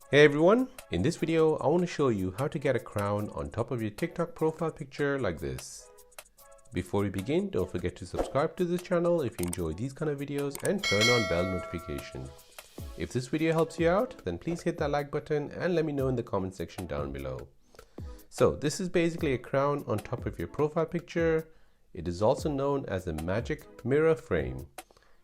Hey everyone, in this video I want to show you how to get a crown on top of your TikTok profile picture like this. Before we begin, don't forget to subscribe to this channel if you enjoy these kind of videos and turn on bell notification. If this video helps you out, then please hit that like button and let me know in the comment section down below. So this is basically a crown on top of your profile picture. It is also known as the magic mirror frame.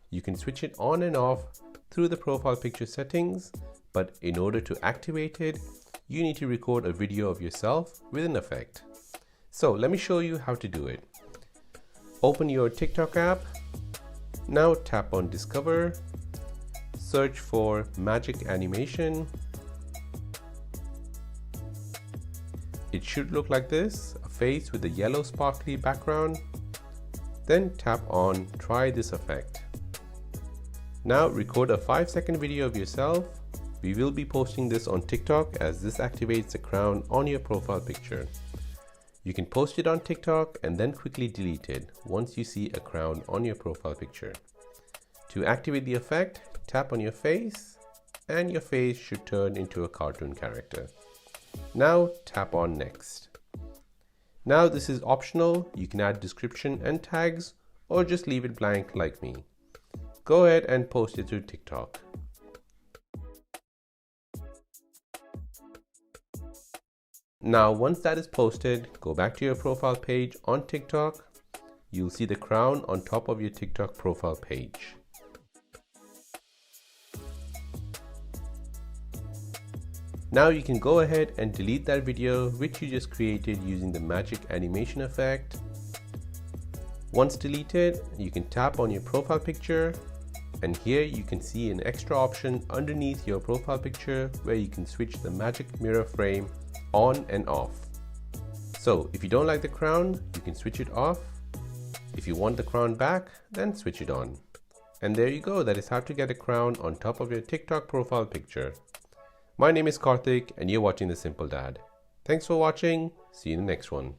You can switch it on and off through the profile picture settings, but in order to activate it, you need to record a video of yourself with an effect. So let me show you how to do it. Open your TikTok app. Now tap on Discover. Search for Magic Animation. It should look like this, a face with a yellow sparkly background. Then tap on Try this effect. Now record a 5-second video of yourself. We will be posting this on TikTok as this activates the crown on your profile picture. You can post it on TikTok and then quickly delete it once you see a crown on your profile picture. To activate the effect, tap on your face and your face should turn into a cartoon character. Now tap on Next. Now this is optional. You can add description and tags or just leave it blank like me. Go ahead and post it to TikTok. Now once that is posted, go back to your profile page on TikTok. You'll see the crown on top of your TikTok profile page. Now you can go ahead and delete that video which you just created using the magic animation effect. Once deleted, you can tap on your profile picture and here you can see an extra option underneath your profile picture where you can switch the magic mirror frame on and off. So if you don't like the crown, you can switch it off. If you want the crown back, then switch it on. And there you go, that is how to get a crown on top of your TikTok profile picture. My name is Karthik and you're watching The Simple Dad. Thanks for watching, see you in the next one.